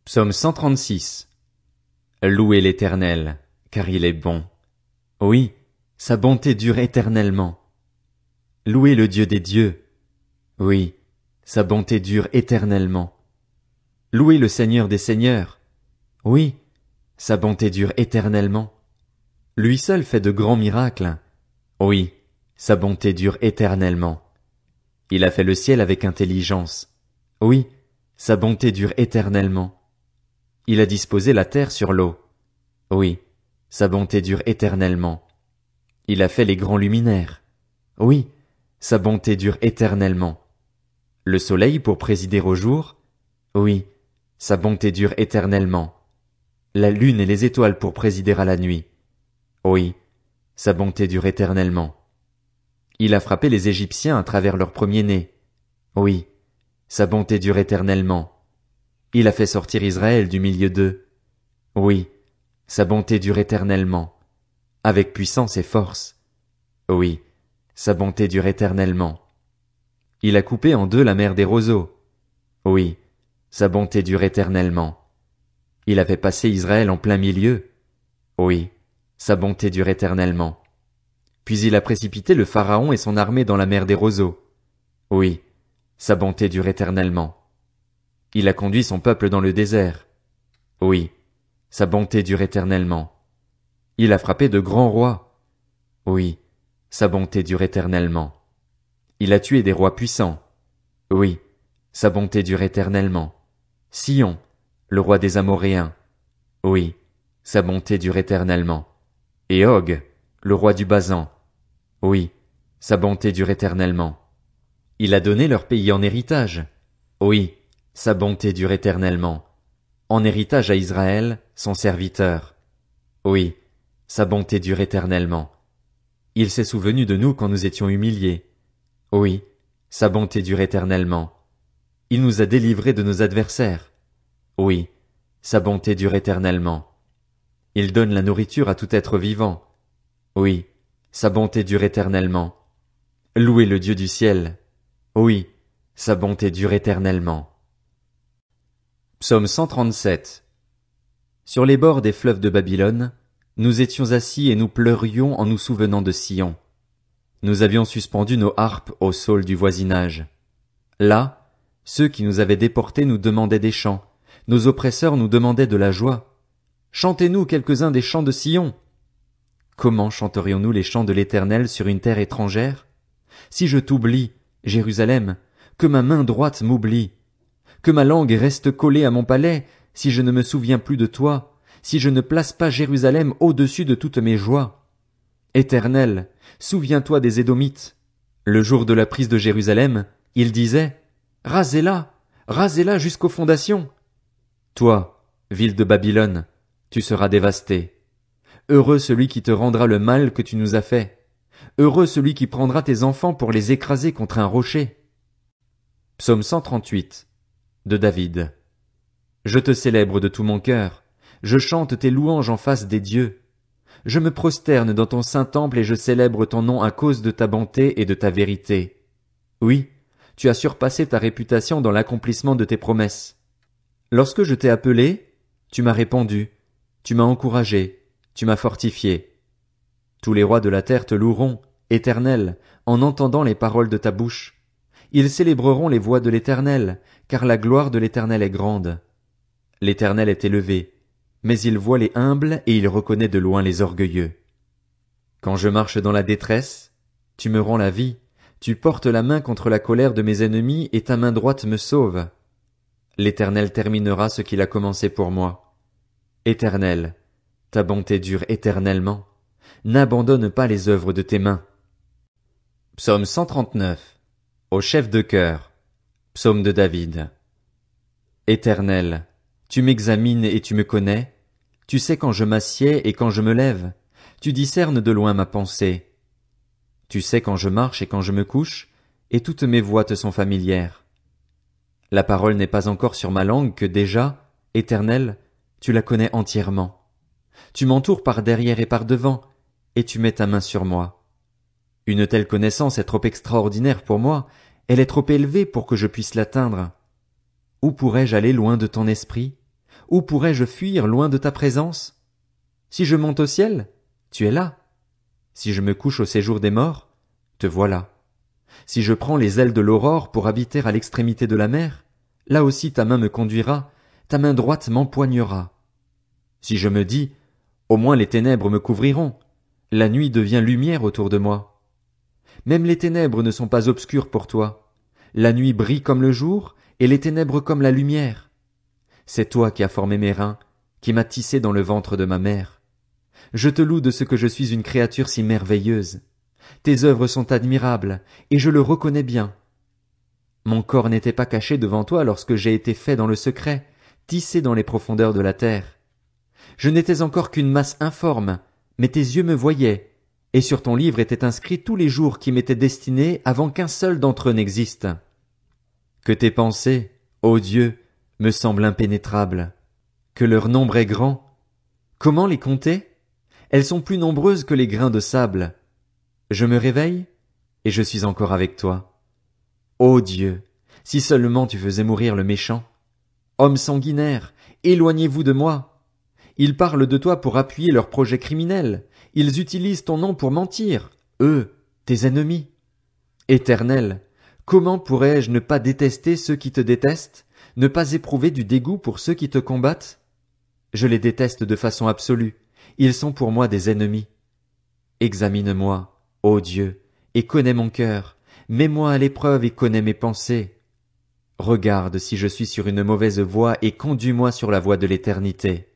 Psaume 136. Louez l'Éternel, car il est bon. Oui, sa bonté dure éternellement. Louez le Dieu des dieux. Oui, sa bonté dure éternellement. Louez le Seigneur des seigneurs. Oui, sa bonté dure éternellement. Lui seul fait de grands miracles. Oui, sa bonté dure éternellement. Il a fait le ciel avec intelligence. Oui, sa bonté dure éternellement. Il a disposé la terre sur l'eau. Oui, sa bonté dure éternellement. Il a fait les grands luminaires. Oui, sa bonté dure éternellement. Le soleil pour présider au jour. Oui, sa bonté dure éternellement. La lune et les étoiles pour présider à la nuit. Oui, sa bonté dure éternellement. Il a frappé les Égyptiens à travers leur premier-né. Oui, sa bonté dure éternellement. Il a fait sortir Israël du milieu d'eux. Oui, sa bonté dure éternellement, avec puissance et force. Oui, sa bonté dure éternellement. Il a coupé en deux la mer des roseaux. Oui, sa bonté dure éternellement. Il a fait passer Israël en plein milieu. Oui, sa bonté dure éternellement. Puis il a précipité le Pharaon et son armée dans la mer des roseaux. Oui, sa bonté dure éternellement. Il a conduit son peuple dans le désert. Oui, sa bonté dure éternellement. Il a frappé de grands rois. Oui, sa bonté dure éternellement. Il a tué des rois puissants. Oui, sa bonté dure éternellement. Sion, le roi des Amoréens. Oui, sa bonté dure éternellement. Et Og, le roi du Basan. Oui, sa bonté dure éternellement. Il a donné leur pays en héritage. Oui, sa bonté dure éternellement. En héritage à Israël, son serviteur. Oui, sa bonté dure éternellement. Il s'est souvenu de nous quand nous étions humiliés. Oui, sa bonté dure éternellement. Il nous a délivrés de nos adversaires. Oui, sa bonté dure éternellement. Il donne la nourriture à tout être vivant. Oui, sa bonté dure éternellement. Louez le Dieu du ciel. Oui, sa bonté dure éternellement. Psaume 137. Sur les bords des fleuves de Babylone, nous étions assis et nous pleurions en nous souvenant de Sion. Nous avions suspendu nos harpes au saule du voisinage. Là, ceux qui nous avaient déportés nous demandaient des chants, nos oppresseurs nous demandaient de la joie. Chantez-nous quelques-uns des chants de Sion. Comment chanterions-nous les chants de l'Éternel sur une terre étrangère? Si je t'oublie, Jérusalem, que ma main droite m'oublie, que ma langue reste collée à mon palais, si je ne me souviens plus de toi, si je ne place pas Jérusalem au-dessus de toutes mes joies. Éternel, souviens-toi des Édomites. Le jour de la prise de Jérusalem, ils disaient, rasez-la jusqu'aux fondations. Toi, ville de Babylone, tu seras dévastée. Heureux celui qui te rendra le mal que tu nous as fait. Heureux celui qui prendra tes enfants pour les écraser contre un rocher. Psaume 138 de David. Je te célèbre de tout mon cœur. Je chante tes louanges en face des dieux. Je me prosterne dans ton saint temple et je célèbre ton nom à cause de ta bonté et de ta vérité. Oui, tu as surpassé ta réputation dans l'accomplissement de tes promesses. Lorsque je t'ai appelé, tu m'as répondu, tu m'as encouragé, tu m'as fortifié. Tous les rois de la terre te loueront, Éternel, en entendant les paroles de ta bouche. Ils célébreront les voies de l'Éternel, car la gloire de l'Éternel est grande. L'Éternel est élevé, mais il voit les humbles et il reconnaît de loin les orgueilleux. Quand je marche dans la détresse, tu me rends la vie, tu portes la main contre la colère de mes ennemis et ta main droite me sauve. L'Éternel terminera ce qu'il a commencé pour moi. Éternel, ta bonté dure éternellement. N'abandonne pas les œuvres de tes mains. Psaume 139. Au chef de chœur. Psaume de David. Éternel, tu m'examines et tu me connais. Tu sais quand je m'assieds et quand je me lève. Tu discernes de loin ma pensée. Tu sais quand je marche et quand je me couche, et toutes mes voies te sont familières. La parole n'est pas encore sur ma langue que déjà, Éternel, tu la connais entièrement. Tu m'entoures par derrière et par devant, et tu mets ta main sur moi. Une telle connaissance est trop extraordinaire pour moi, elle est trop élevée pour que je puisse l'atteindre. Où pourrais-je aller loin de ton esprit? Où pourrais-je fuir loin de ta présence? Si je monte au ciel, tu es là. Si je me couche au séjour des morts, te voilà. Si je prends les ailes de l'aurore pour habiter à l'extrémité de la mer, là aussi ta main me conduira, ta main droite m'empoignera. Si je me dis, au moins les ténèbres me couvriront, la nuit devient lumière autour de moi. Même les ténèbres ne sont pas obscures pour toi. La nuit brille comme le jour, et les ténèbres comme la lumière. C'est toi qui as formé mes reins, qui m'as tissé dans le ventre de ma mère. Je te loue de ce que je suis une créature si merveilleuse. Tes œuvres sont admirables, et je le reconnais bien. Mon corps n'était pas caché devant toi lorsque j'ai été fait dans le secret, tissé dans les profondeurs de la terre. Je n'étais encore qu'une masse informe, mais tes yeux me voyaient, et sur ton livre étaient inscrits tous les jours qui m'étaient destinés avant qu'un seul d'entre eux n'existe. Que tes pensées, ô Dieu, me semblent impénétrables, que leur nombre est grand. Comment les compter? Elles sont plus nombreuses que les grains de sable. Je me réveille, et je suis encore avec toi. Ô Dieu, si seulement tu faisais mourir le méchant. Hommes sanguinaires, éloignez-vous de moi. Ils parlent de toi pour appuyer leurs projets criminels. Ils utilisent ton nom pour mentir, eux, tes ennemis. Éternel, comment pourrais-je ne pas détester ceux qui te détestent, ne pas éprouver du dégoût pour ceux qui te combattent? Je les déteste de façon absolue. Ils sont pour moi des ennemis. Examine-moi, ô Dieu, et connais mon cœur. Mets-moi à l'épreuve et connais mes pensées. Regarde si je suis sur une mauvaise voie et conduis-moi sur la voie de l'éternité.